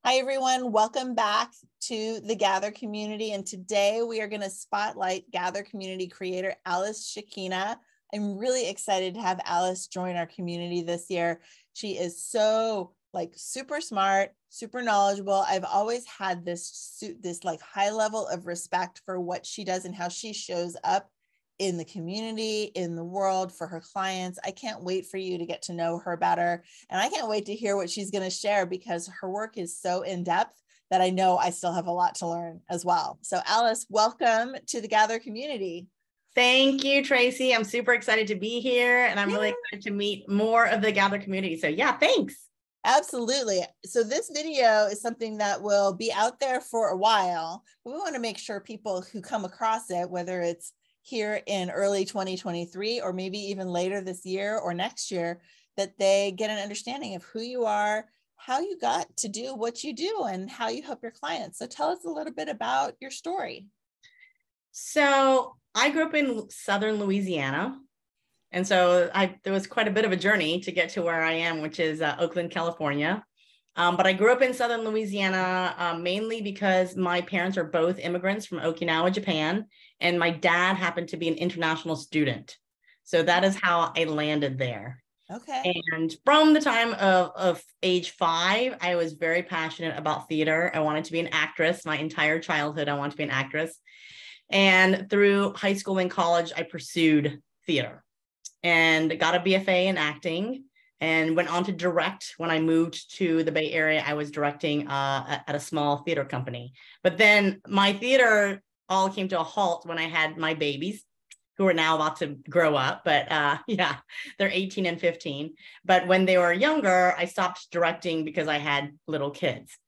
Hi, everyone. Welcome back to the Gather community. And today we are going to spotlight Gather community creator, Alice Shikina. I'm really excited to have Alice join our community this year. She is so super smart, super knowledgeable. I've always had this high level of respect for what she does and how she shows up in the community, in the world, for her clients. I can't wait for you to get to know her better. And I can't wait to hear what she's going to share because her work is so in depth that I know I still have a lot to learn as well. So Alice, welcome to the Gather community. Thank you, Tracy. I'm super excited to be here and I'm really excited to meet more of the Gather community. So yeah, thanks. Absolutely. So this video is something that will be out there for a while, but we want to make sure people who come across it, whether it's here in early 2023 or maybe even later this year or next year, that they get an understanding of who you are, how you got to do what you do, and how you help your clients. So tell us a little bit about your story. So I grew up in Southern Louisiana. And so there was quite a bit of a journey to get to where I am, which is Oakland, California. But I grew up in Southern Louisiana mainly because my parents are both immigrants from Okinawa, Japan, and my dad happened to be an international student. So that is how I landed there. Okay. And from the time of age 5, I was very passionate about theater. I wanted to be an actress. My entire childhood, I wanted to be an actress. And through high school and college, I pursued theater and got a BFA in acting and went on to direct. When I moved to the Bay Area, I was directing at a small theater company. But then my theater all came to a halt when I had my babies, who are now about to grow up. But yeah, they're 18 and 15. But when they were younger, I stopped directing because I had little kids.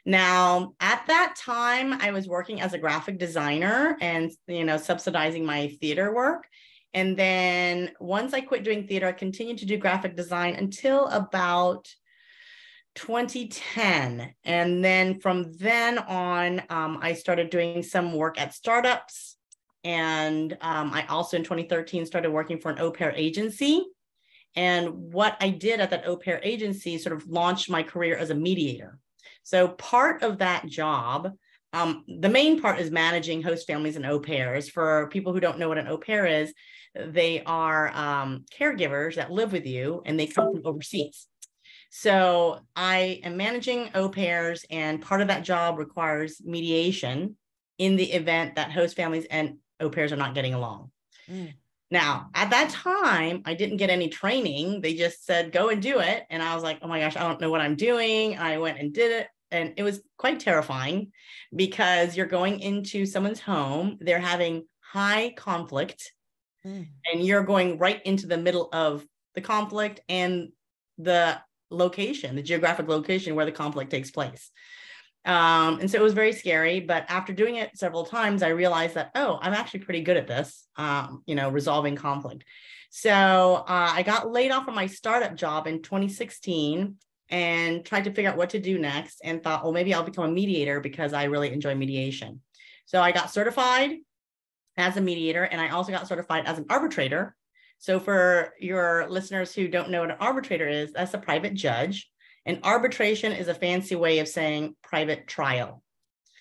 Now, at that time, I was working as a graphic designer and, subsidizing my theater work. And then once I quit doing theater, I continued to do graphic design until about 2010. And then from then on, I started doing some work at startups. And I also in 2013 started working for an au pair agency. And what I did at that au pair agency sort of launched my career as a mediator. So part of that job, the main part is managing host families and au pairs. For people who don't know what an au pair is, they are caregivers that live with you and they come from overseas. So I am managing au pairs, and part of that job requires mediation in the event that host families and au pairs are not getting along. Now, at that time, I didn't get any training. They just said, go and do it. And I was like, oh my gosh, I don't know what I'm doing. And I went and did it. And it was quite terrifying because you're going into someone's home, they're having high conflict, and you're going right into the middle of the conflict and the location, the geographic location where the conflict takes place. And so it was very scary, but after doing it several times, I realized that, oh, I'm actually pretty good at this, resolving conflict. So I got laid off from my startup job in 2016 and tried to figure out what to do next and thought, well, maybe I'll become a mediator because I really enjoy mediation. So I got certified as a mediator, and I also got certified as an arbitrator. So for your listeners who don't know what an arbitrator is, that's a private judge. And arbitration is a fancy way of saying private trial.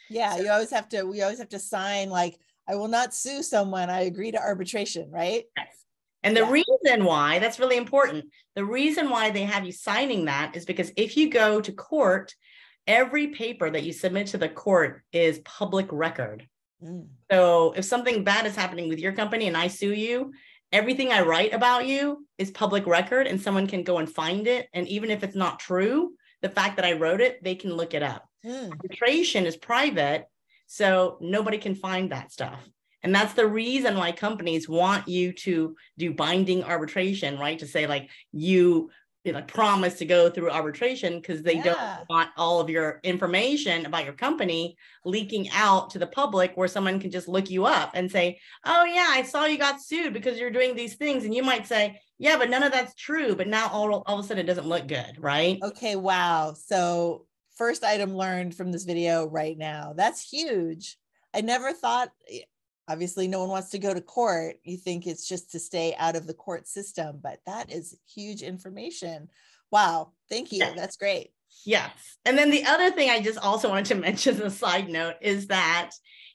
Yeah, so, we always have to sign I will not sue someone. I agree to arbitration, right? Yes. And the reason why, that's really important. The reason why they have you signing that is because if you go to court, every paper that you submit to the court is public record. So if something bad is happening with your company and I sue you, everything I write about you is public record and someone can go and find it. And even if it's not true, the fact that I wrote it, they can look it up. Arbitration is private, so nobody can find that stuff. And that's the reason why companies want you to do binding arbitration, right? To say you promise to go through arbitration because they don't want all of your information about your company leaking out to the public where someone can just look you up and say, oh yeah, I saw you got sued because you're doing these things. And you might say, yeah, but none of that's true. But now all of a sudden it doesn't look good, right? Okay, wow. So first item learned from this video right now. That's huge. I never thought, obviously no one wants to go to court. You think it's just to stay out of the court system, but that is huge information. Wow. Thank you. That's great. Yes. And then the other thing I just also wanted to mention as a side note is that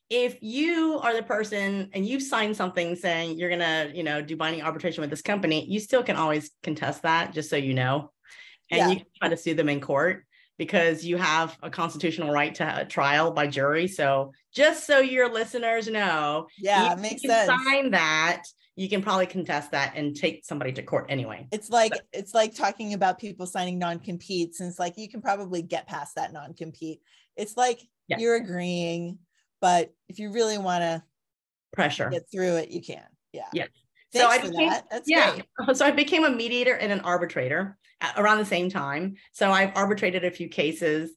if you are the person and you've signed something saying you're going to, do binding arbitration with this company, you still can always contest that, just so you know. And you can try to sue them in court because you have a constitutional right to a trial by jury. So just so your listeners know, it makes sense. Sign that, you can probably contest that and take somebody to court anyway. It's like talking about people signing non-competes, and it's like you can probably get past that non-compete. It's like you're agreeing, but if you really want to get through it, you can. Yeah. Yeah. Thanks for that. That's great. So I became a mediator and an arbitrator around the same time. So I've arbitrated a few cases.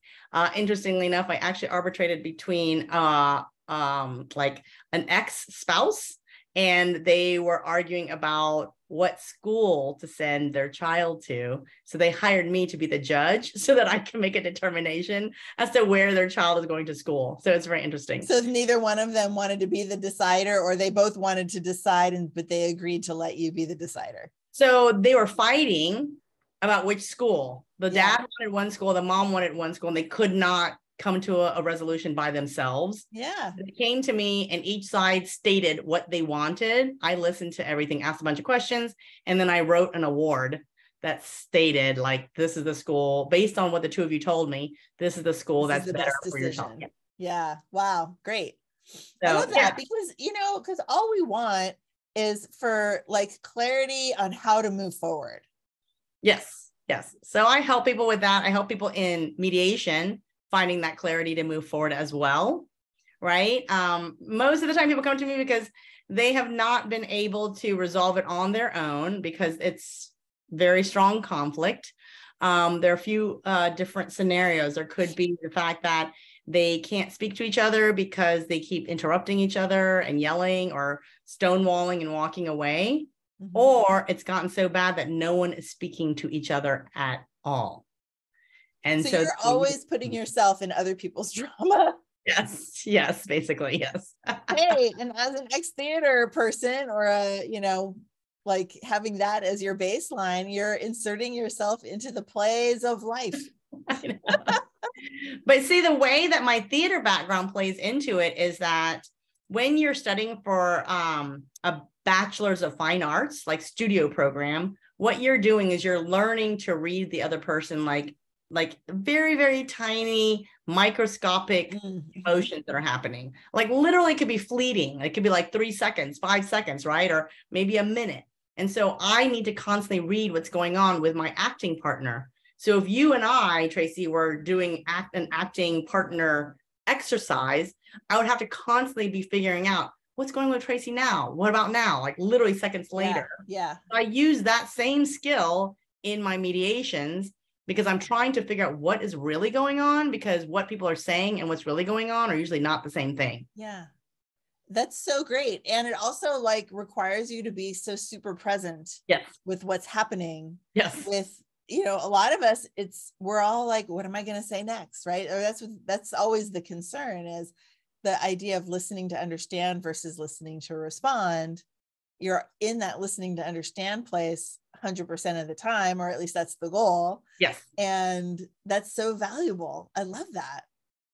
Interestingly enough, I actually arbitrated between like an ex-spouse, and they were arguing about what school to send their child to. So they hired me to be the judge so that I can make a determination as to where their child is going to school. So it's very interesting. So neither one of them wanted to be the decider, or they both wanted to decide, but they agreed to let you be the decider? So they were fighting about which school. The dad wanted one school, the mom wanted one school, and they could not come to a resolution by themselves. Yeah. They came to me and each side stated what they wanted. I listened to everything, asked a bunch of questions, and then I wrote an award that stated, like, this is the school, based on what the two of you told me, this is the school that's better for your child. Yeah. Wow. Great. So, I love that because, because all we want is for like clarity on how to move forward. Yes. Yes. So I help people with that. I help people in mediation, finding that clarity to move forward as well. Right. Most of the time people come to me because they have not been able to resolve it on their own because it's very strong conflict. There are a few different scenarios. There could be the fact that they can't speak to each other because they keep interrupting each other and yelling or stonewalling and walking away. Mm-hmm. Or it's gotten so bad that no one is speaking to each other at all. And so you're always putting yourself in other people's drama. Yes, basically, yes. Hey, and as an ex-theater person, or like having that as your baseline, you're inserting yourself into the plays of life. I know. But see, the way that my theater background plays into it is that when you're studying for a bachelor's of fine arts, like studio program, what you're doing is you're learning to read the other person like very, very tiny microscopic emotions that are happening. Like literally it could be fleeting. It could be like 3 seconds, 5 seconds, right? Or maybe a minute. And so I need to constantly read what's going on with my acting partner. So if you and I, Tracy, were doing an acting partner exercise, I would have to constantly be figuring out what's going on with Tracy now. What about now? Like literally seconds later. Yeah. I use that same skill in my mediations because I'm trying to figure out what is really going on, because what people are saying and what's really going on are usually not the same thing. Yeah. That's so great. And it also like requires you to be so super present with what's happening. Yes. With, a lot of us, we're all like, what am I going to say next? Right. Or that's always the concern, is the idea of listening to understand versus listening to respond. You're in that listening to understand place 100% of the time, or at least that's the goal. Yes. And that's so valuable. I love that.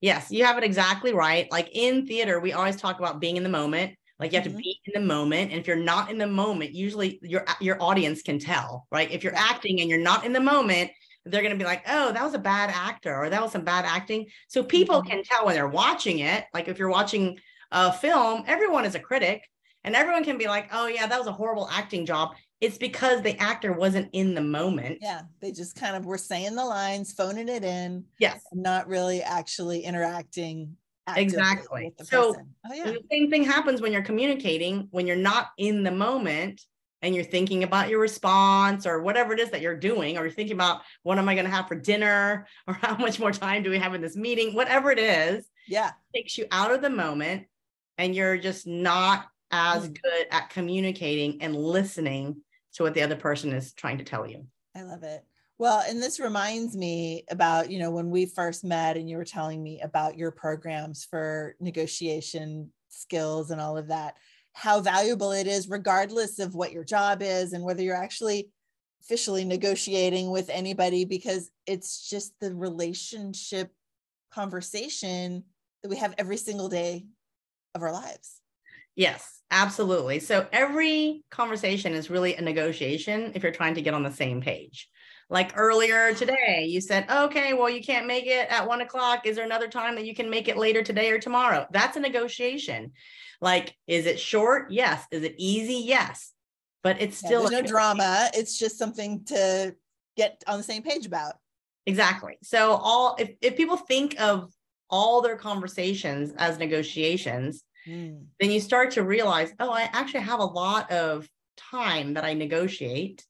Yes, you have it exactly right. Like in theater, we always talk about being in the moment. Like you have to be in the moment. And if you're not in the moment, usually your audience can tell, right? If you're acting and you're not in the moment, they're going to be like, oh, that was a bad actor, or that was some bad acting. So people can tell when they're watching it. Like if you're watching a film, everyone is a critic, and everyone can be like, oh yeah, that was a horrible acting job. It's because the actor wasn't in the moment. Yeah. They just kind of were saying the lines, phoning it in. Yes. Not really actually interacting. Exactly. With the so person. The same thing happens when you're communicating, when you're not in the moment and you're thinking about your response or whatever it is that you're doing, or you're thinking about what am I going to have for dinner, or how much more time do we have in this meeting, whatever it is. Yeah. It takes you out of the moment, and you're just not as good at communicating and listening to what the other person is trying to tell you. I love it. Well, and this reminds me about, when we first met and you were telling me about your programs for negotiation skills and all of that, how valuable it is, regardless of what your job is and whether you're actually officially negotiating with anybody, because it's just the relationship conversation that we have every single day of our lives. Yes, absolutely. So every conversation is really a negotiation if you're trying to get on the same page. Like earlier today, you said, okay, well, you can't make it at 1:00. Is there another time that you can make it later today or tomorrow? That's a negotiation. Like, is it short? Yes. Is it easy? Yes. But it's still there's no drama. It's just something to get on the same page about. Exactly. So if people think of all their conversations as negotiations, then you start to realize, oh, I actually have a lot of time that I negotiate.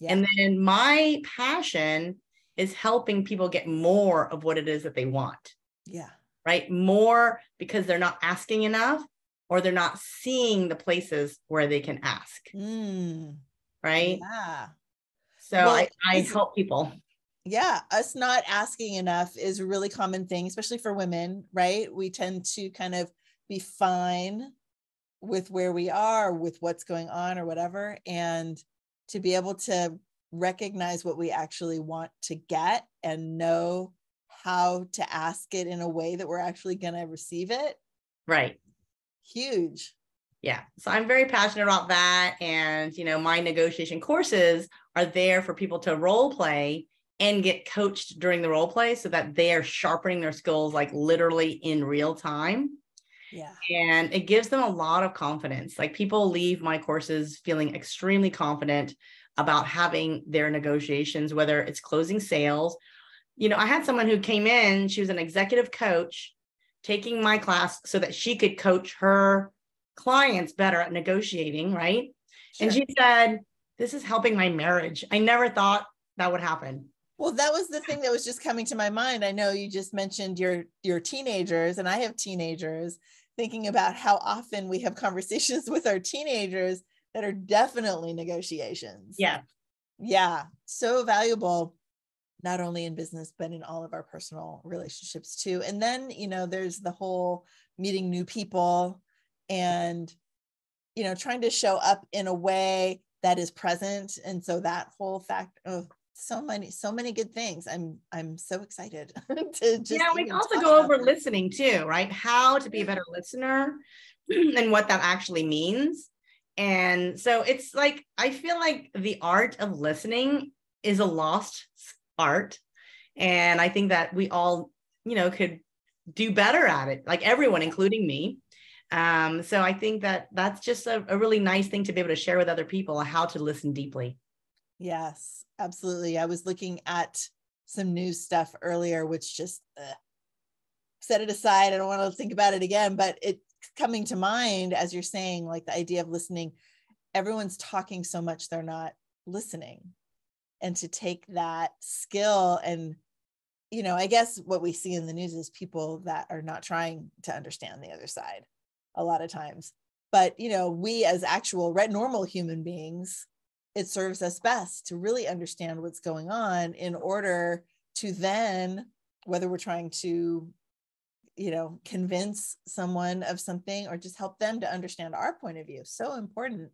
Yeah. And then my passion is helping people get more of what it is that they want. Yeah. Right. More because they're not asking enough, or they're not seeing the places where they can ask. Right. Yeah. So well, I help people. Yeah. Us not asking enough is a really common thing, especially for women, right? We tend to kind of be fine with where we are, with what's going on or whatever. And to be able to recognize what we actually want to get and know how to ask it in a way that we're actually going to receive it. Right. Huge. Yeah. So I'm very passionate about that. And, my negotiation courses are there for people to role play and get coached during the role play so that they are sharpening their skills, like literally in real time. Yeah. And it gives them a lot of confidence. Like, people leave my courses feeling extremely confident about having their negotiations, whether it's closing sales. I had someone who came in, she was an executive coach taking my class so that she could coach her clients better at negotiating. Right. Sure. And she said, this is helping my marriage. I never thought that would happen. Well, that was the thing that was just coming to my mind. I know you just mentioned your teenagers, and I have teenagers, thinking about how often we have conversations with our teenagers that are definitely negotiations. Yeah. Yeah. So valuable, not only in business, but in all of our personal relationships too. And then, there's the whole meeting new people and, trying to show up in a way that is present. And so that whole fact of so many good things. I'm so excited to just. Yeah, we can also go over listening too, right? How to be a better listener and what that actually means. And so it's like, I feel like the art of listening is a lost art. And I think that we all, could do better at it, like everyone, including me. So I think that that's just a really nice thing to be able to share with other people, how to listen deeply. Yes, absolutely. I was looking at some news stuff earlier, which just set it aside. I don't want to think about it again, but it's coming to mind as you're saying, like the idea of listening. Everyone's talking so much, they're not listening. And to take that skill and, I guess what we see in the news is people that are not trying to understand the other side a lot of times. But, we as actual normal human beings, it serves us best to really understand what's going on in order to then, whether we're trying to, convince someone of something or just help them to understand our point of view. So important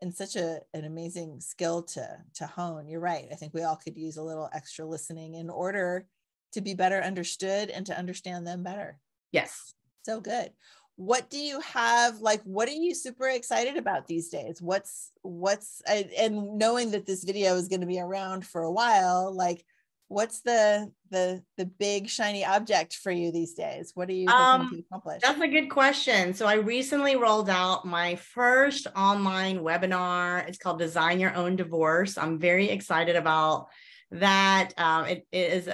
and such an amazing skill to hone. You're right. I think we all could use a little extra listening in order to be better understood and to understand them better. Yes. So good. What do you have, what are you super excited about these days? And knowing that this video is going to be around for a while, what's the big shiny object for you these days? What are you hoping to accomplish? That's a good question. So I recently rolled out my first online webinar. It's called Design Your Own Divorce. I'm very excited about that. It is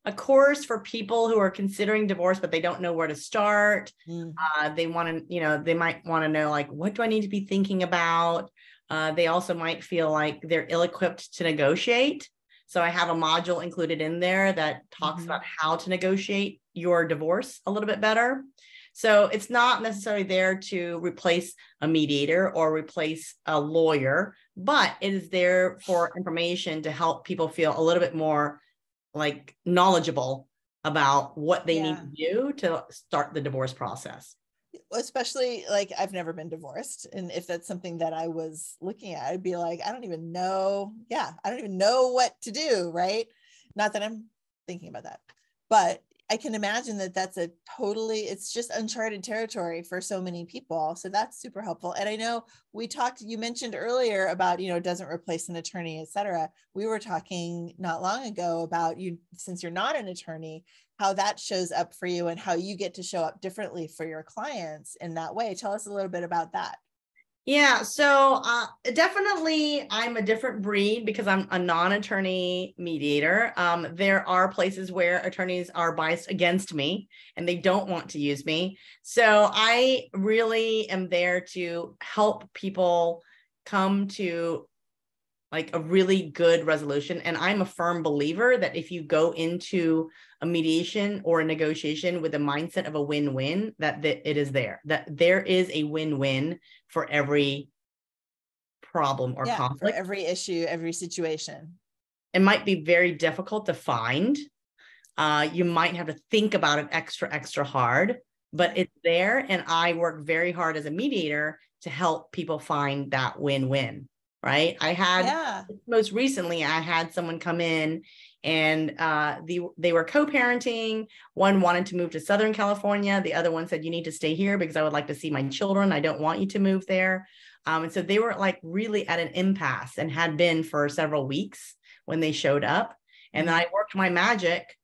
a course for people who are considering divorce, but they don't know where to start. They want to, they might want to know, what do I need to be thinking about? They also might feel like they're ill-equipped to negotiate. So I have a module included in there that talks about how to negotiate your divorce a little bit better. So it's not necessarily there to replace a mediator or replace a lawyer, but it is there for information to help people feel a little bit more knowledgeable about what they need to do to start the divorce process. Especially like I've never been divorced. And if that's something that I was looking at, I'd be like, I don't even know. Yeah, I don't even know what to do. Right. Not that I'm thinking about that, but I can imagine that that's it's just uncharted territory for so many people. So that's super helpful. And I know you mentioned earlier about, it doesn't replace an attorney, et cetera. We were talking not long ago about you, since you're not an attorney, how that shows up for you and how you get to show up differently for your clients in that way. Tell us a little bit about that. Yeah, so definitely I'm a different breed because I'm a non-attorney mediator. There are places where attorneys are biased against me and they don't want to use me. So I really am there to help people come to like a really good resolution. And I'm a firm believer that if you go into a mediation or a negotiation with a mindset of a win-win, that it is there, that there is a win-win for every problem or conflict. For every issue, every situation. It might be very difficult to find. You might have to think about it extra hard, but it's there. And I work very hard as a mediator to help people find that win-win. Right. Most recently, I had someone come in and they were co-parenting. One wanted to move to Southern California. The other one said, you need to stay here because I would like to see my children. I don't want you to move there. And so they were like really at an impasse and had been for several weeks when they showed up. And then I worked my magic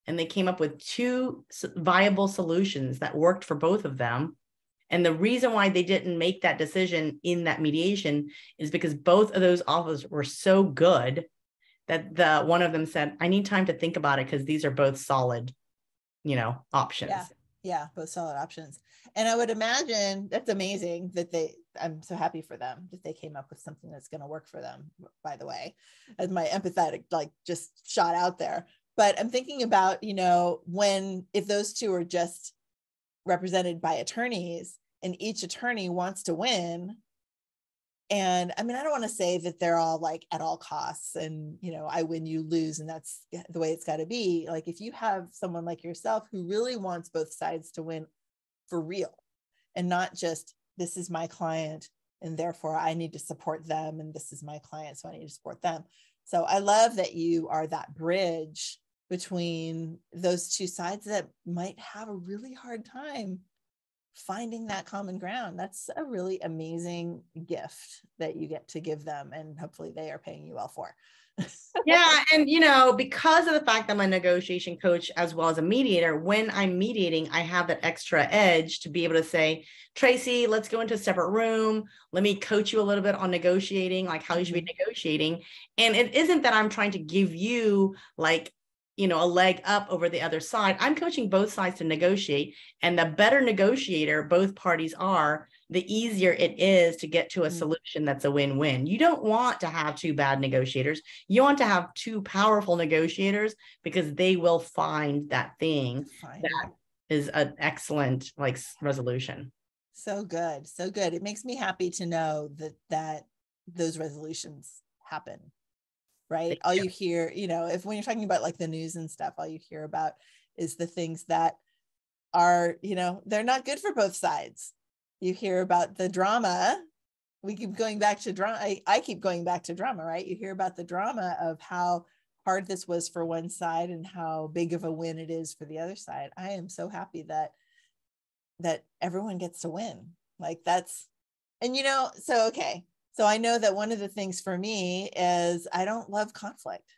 and they came up with 2 viable solutions that worked for both of them. And the reason why they didn't make that decision in that mediation is because both of those offers were so good that one of them said, I need time to think about it because these are both solid, options. Yeah, both solid options. And I would imagine that's amazing I'm so happy for them that they came up with something that's going to work for them, by the way, as my empathetic, just shot out there. But I'm thinking about, if those two are just represented by attorneys and each attorney wants to win. And I mean, I don't want to say that they're all like at all costs and, I win, you lose, and that's the way it's got to be. Like if you have someone like yourself who really wants both sides to win for real and not just, this is my client and therefore I need to support them, and this is my client, so I need to support them. So I love that you are that bridge between those two sides that might have a really hard time finding that common ground. That's a really amazing gift that you get to give them, and hopefully they are paying you well for. Yeah. And, because of the fact that I'm a negotiation coach as well as a mediator, when I'm mediating, I have that extra edge to be able to say, Tracy, let's go into a separate room. Let me coach you a little bit on negotiating, like how you should be negotiating. And it isn't that I'm trying to give you like, a leg up over the other side. I'm coaching both sides to negotiate. And the better negotiator both parties are, the easier it is to get to a solution that's a win-win. You don't want to have 2 bad negotiators. You want to have 2 powerful negotiators because they will find that thing that is an excellent resolution. So good. So good. It makes me happy to know that those resolutions happen. Right. All you hear, if when you're talking about like the news and stuff, all you hear about is the things that are, they're not good for both sides. You hear about the drama. We keep going back to drama. I keep going back to drama, right? You hear about the drama of how hard this was for one side and how big of a win it is for the other side. I am so happy that everyone gets to win. Like that's, and okay. So I know that one of the things for me is I don't love conflict,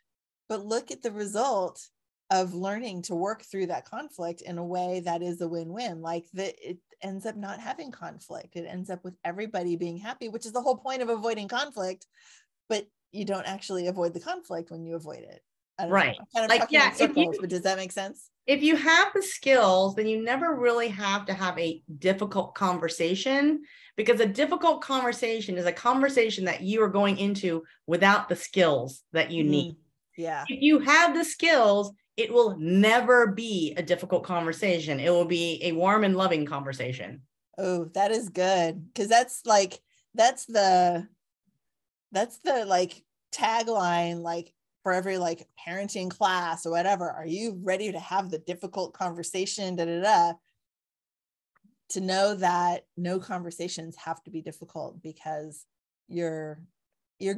but look at the result of learning to work through that conflict in a way that is a win-win. Like it ends up not having conflict. It ends up with everybody being happy, which is the whole point of avoiding conflict, but you don't actually avoid the conflict when you avoid it. I don't know. I'm kind of talking in circles, but does that make sense? If you have the skills, then you never really have to have a difficult conversation, because a difficult conversation is a conversation that you are going into without the skills that you need. Yeah. If you have the skills, it will never be a difficult conversation. It will be a warm and loving conversation. Oh, that is good. Because that's the like tagline, like for every like parenting class or whatever. Are you ready to have the difficult conversation? to know that no conversations have to be difficult because you're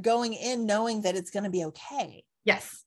going in knowing that it's going to be okay. Yes,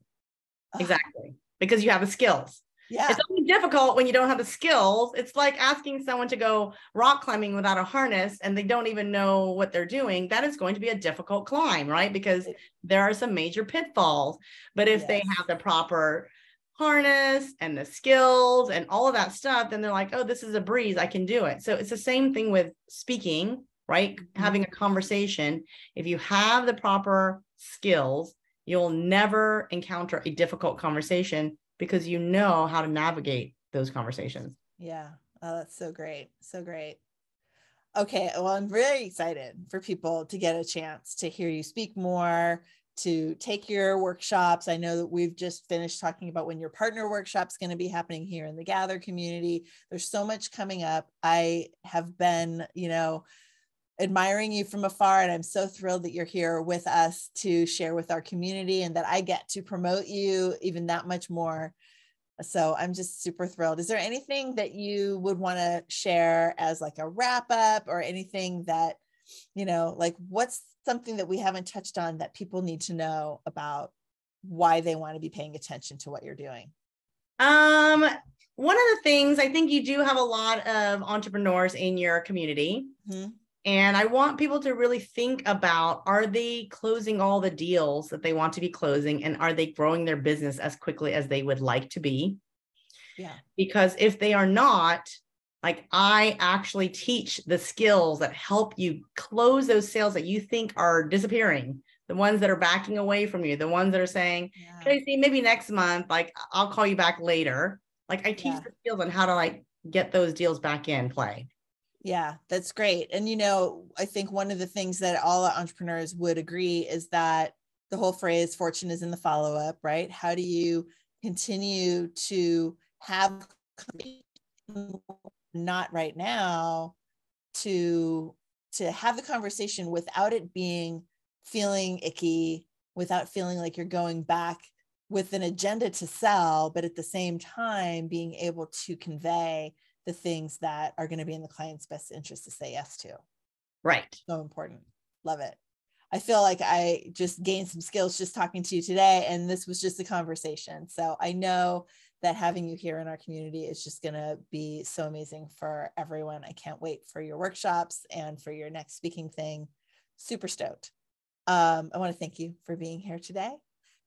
exactly. Because you have the skills. Yeah. It's only difficult when you don't have the skills. It's like asking someone to go rock climbing without a harness and they don't even know what they're doing. That is going to be a difficult climb, right? Because there are some major pitfalls. But if they have the proper harness and the skills and all of that stuff, then they're like, oh, this is a breeze. I can do it. So it's the same thing with speaking, right? Mm-hmm. Having a conversation. If you have the proper skills, you'll never encounter a difficult conversation because you know how to navigate those conversations. Yeah. Oh, that's so great. So great. Okay. Well, I'm very excited for people to get a chance to hear you speak more, to take your workshops. I know that we've just finished talking about when your partner workshop's going to be happening here in the Gather community. There's so much coming up. I have been, admiring you from afar, and I'm so thrilled that you're here with us to share with our community and that I get to promote you even that much more. So I'm just super thrilled. Is there anything that you would want to share as like a wrap up, or anything that, like what's something that we haven't touched on that people need to know about why they want to be paying attention to what you're doing? One of the things, I think you do have a lot of entrepreneurs in your community. Mm-hmm. And I want people to really think about, are they closing all the deals that they want to be closing? And are they growing their business as quickly as they would like to be? Yeah. Because if they are not, like I actually teach the skills that help you close those sales that you think are disappearing, the ones that are backing away from you, the ones that are saying, Tracy, maybe next month, like I'll call you back later. Like I teach the skills on how to like get those deals back in play. Yeah, that's great. And, I think one of the things that all entrepreneurs would agree is that the whole phrase fortune is in the follow-up, right? How do you continue to have, not right now, to have the conversation without it feeling icky, without feeling like you're going back with an agenda to sell, but at the same time being able to convey the things that are going to be in the client's best interest to say yes to. Right. So important. Love it. I feel like I just gained some skills just talking to you today, and this was just a conversation. So I know that having you here in our community is just going to be so amazing for everyone. I can't wait for your workshops and for your next speaking thing. Super stoked. I want to thank you for being here today,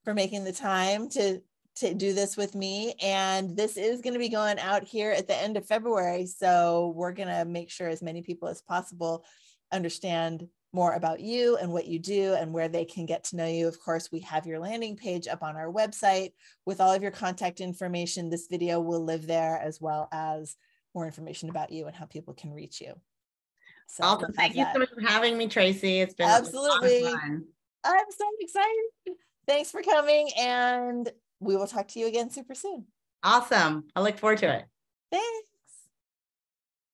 for making the time to do this with me. And this is going to be going out here at the end of February. So we're going to make sure as many people as possible understand more about you and what you do and where they can get to know you. Of course, we have your landing page up on our website with all of your contact information. This video will live there, as well as more information about you and how people can reach you. So awesome. Thank you so much for having me, Tracy. It's been absolutely a lot of fun. I'm so excited. Thanks for coming, and we will talk to you again super soon. Awesome. I look forward to it. Thanks.